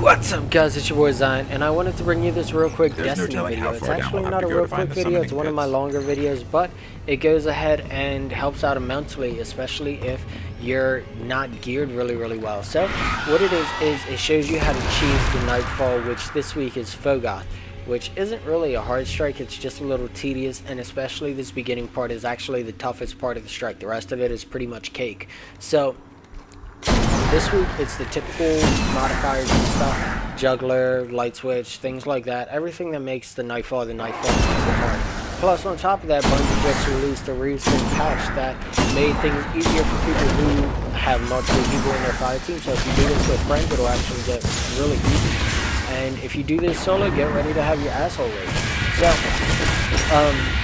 What's up guys, it's your boy Zion, and I wanted to bring you this real quick Destiny video. It's actually not a real quick video, it's one of my longer videos, but it goes ahead and helps out immensely, especially if you're not geared really well. So, what it is it shows you how to achieve the Nightfall, which this week is Phogoth, which isn't really a hard strike, it's just a little tedious, and especially this beginning part is actually the toughest part of the strike. The rest of it is pretty much cake. So, this week, it's the typical modifiers and stuff, juggler, light switch, things like that, everything that makes the Nightfall makes it hard. Plus, on top of that, Bungie just released a recent patch that made things easier for people who have multiple people in their fire team, so if you do this with friends, it'll actually get really easy. And if you do this solo, get ready to have your asshole raised. So,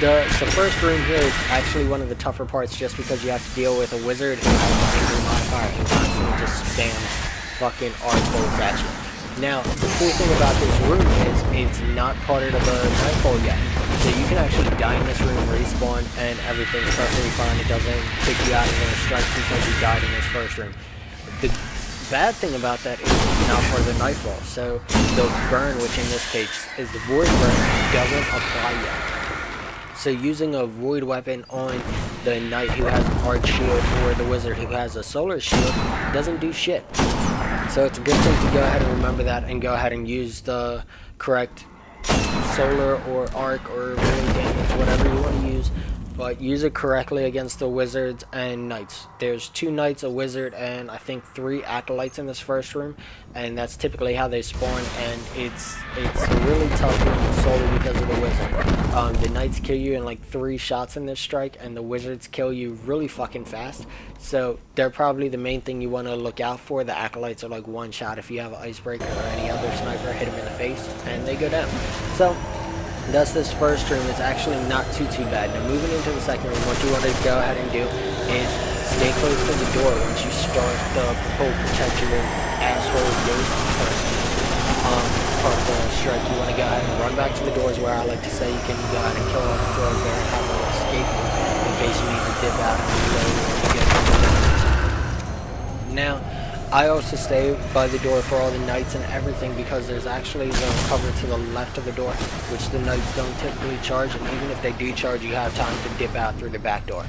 the first room here is actually one of the tougher parts just because you have to deal with a wizard who has an angry modifier who constantly just spams fucking arc bolts at you. Now, the cool thing about this room is it's not part of the Nightfall yet. So you can actually die in this room, respawn, and everything's perfectly fine. It doesn't kick you out of the strike because you died in this first room. The bad thing about that is it's not part of the Nightfall. So the burn, which in this case is the void burn, doesn't apply yet. So using a void weapon on the knight who has an arc shield or the wizard who has a solar shield doesn't do shit. So it's a good thing to go ahead and remember that and go ahead and use the correct solar or arc or really damage, whatever you want to use, but use it correctly against the wizards and knights. There's 2 knights, a wizard, and I think 3 acolytes in this first room, and that's typically how they spawn, and it's a really tough room solely because of the wizard. The knights kill you in like 3 shots in this strike, and the wizards kill you really fucking fast, so they're probably the main thing you want to look out for. The acolytes are like 1 shot. If you have an icebreaker or any other sniper, hit them in the face, and they go down. So that's this first room. It's actually not too bad. Now moving into the second room, what you want to go ahead and do is stay close to the door once you start the whole protect your asshole gate part of the strike. You want to go ahead and run back to the doors where I like to say you can go ahead and kill all the doors there and have an escape in case you need to dip out and reload or get now. I also stay by the door for all the knights and everything because there's actually the cover to the left of the door, which the knights don't typically charge, and even if they do charge, you have time to dip out through the back door.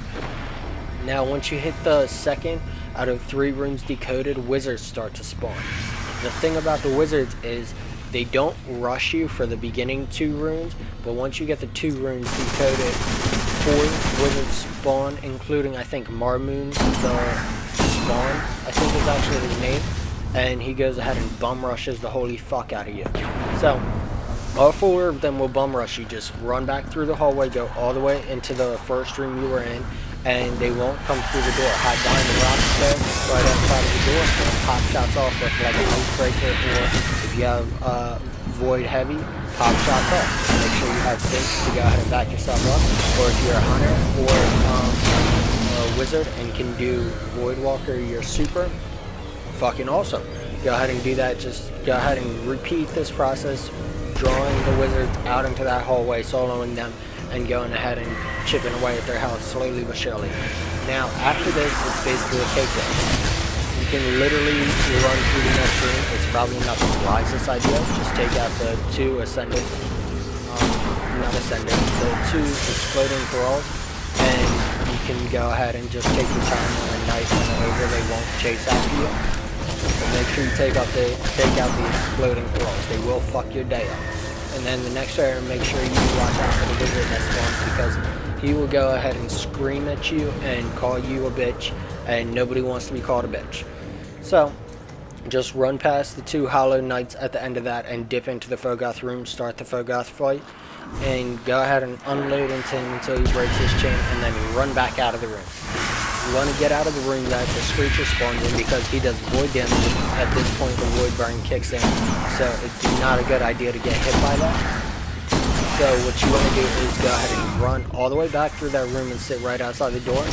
Now, once you hit the second out of 3 rooms decoded, wizards start to spawn. The thing about the wizards is they don't rush you for the beginning 2 runes, but once you get the 2 runes decoded, 4 wizards spawn, including, I think, Marmoon, the Spawn, I think is actually his name, and he goes ahead and bum rushes the holy fuck out of you. So, all 4 of them will bum rush you. Just run back through the hallway, go all the way into the first room you were in, and they won't come through the door. Hide behind the rocks there, right outside of the door, and pop shots off with like an icebreaker, or if you have void heavy, pop shots off. Make sure you have things to go ahead and back yourself up, or if you're a hunter or wizard and can do void walker, you're super fucking awesome. Go ahead and do that. Just go ahead and repeat this process, drawing the wizards out into that hallway, soloing them, and going ahead and chipping away at their health slowly but surely. Now after this, it's basically a cake walk. You can literally run through the next room. It's probably not the wisest idea. Just take out the 2 ascendant, not ascendant, the 2 exploding thralls, and you can go ahead and just take your time on the knight and over. They won't chase after you. But make sure you take out the exploding thralls. They will fuck your day up. And then the next area, make sure you watch out for the wizard that spawns, because he will go ahead and scream at you and call you a bitch, and nobody wants to be called a bitch. So just run past the 2 hollow knights at the end of that and dip into the Phogoth room, start the Phogoth fight, and go ahead and unload into him until he breaks his chain, and then run back out of the room. You want to get out of the room that the Screecher spawns in, because he does void damage. At this point, the void burn kicks in, so it's not a good idea to get hit by that. So what you want to do is go ahead and run all the way back through that room and sit right outside the door.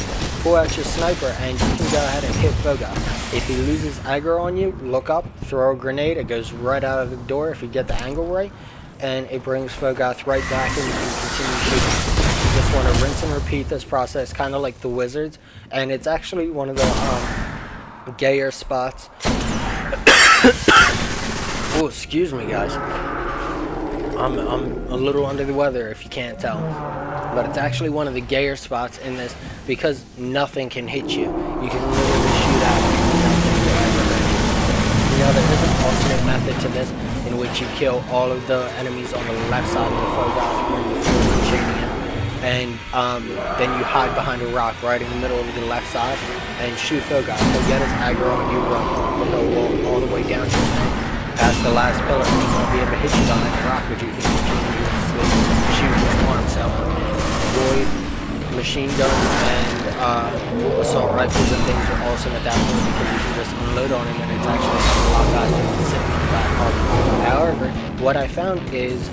Pull out your sniper, and you can go ahead and hit Phogoth. If he loses aggro on you, look up, throw a grenade. It goes right out of the door if you get the angle right, and it brings Phogoth right back, and you can continue shooting. You just want to rinse and repeat this process, kind of like the wizards, and it's actually one of the gayer spots Oh, excuse me, guys. I'm a little under the weather, if you can't tell. But it's actually one of the gayer spots in this because nothing can hit you. You can literally shoot at it and nothing will ever hit you. You know, there is an alternate method to this in which you kill all of the enemies on the left side of the Phogoth when you're fully shading it. And then you hide behind a rock right in the middle of the left side and shoot Phogoth. He'll get his aggro and you run. He'll walk all the way down to his end, past the last pillar, and he won't be able to hit you behind the rock, but you can continuously shoot his one. So, Void, machine guns, and assault rifles and things are awesome at that point because you can just unload on him and it's actually a lot faster than sitting in the back pocket. However, what I found is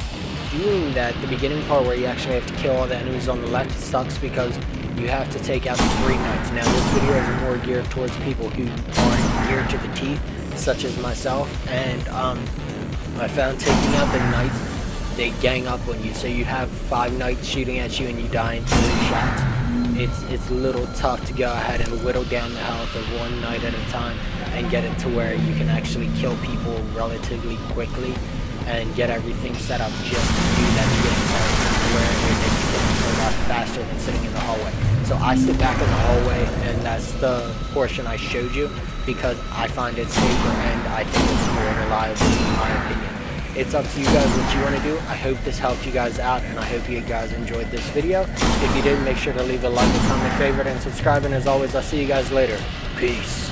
doing that, the beginning part where you actually have to kill all the enemies on the left sucks because you have to take out the 3 knights. Now this video is more geared towards people who aren't geared to the teeth, such as myself, and I found taking out the knights, they gang up on you. So you have 5 knights shooting at you and you die in 3 shots. It's a little tough to go ahead and whittle down the health of 1 knight at a time and get it to where you can actually kill people relatively quickly and get everything set up just to do that beginning part where it makes you a lot faster than sitting in the hallway. So I sit back in the hallway and that's the portion I showed you because I find it safer and I think it's more reliable in my opinion. It's up to you guys what you want to do. I hope this helped you guys out and I hope you guys enjoyed this video. If you did, make sure to leave a like, a comment, favorite, and subscribe. And as always, I'll see you guys later. Peace.